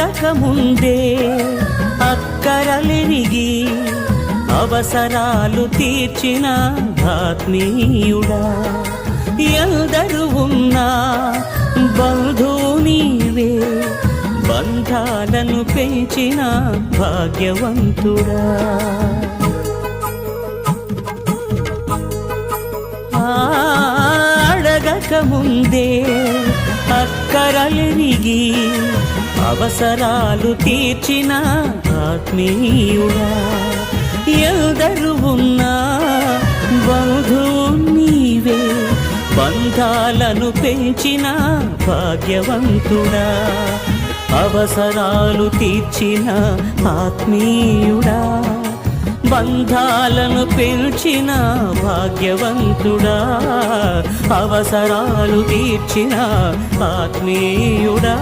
అడగకముందే అక్కరలెరిగి అవసరాలు తీర్చిన ఆత్మీయుడా, ఎందరు ఉన్నా బంధువు నీవే, బంధాలను పెంచిన భాగ్యవంతుడా. అడగకముందే అక్కరలెరిగి అవసరాలు తీర్చిన ఆత్మీయుడా, ఎందరు ఉన్నా బంధువు నీవే, బంధాలను పెంచిన భాగ్యవంతుడా. అవసరాలు తీర్చిన ఆత్మీయుడా, బంధాలను పెంచిన భాగ్యవంతుడా. అవసరాలు తీర్చిన ఆత్మీయుడా.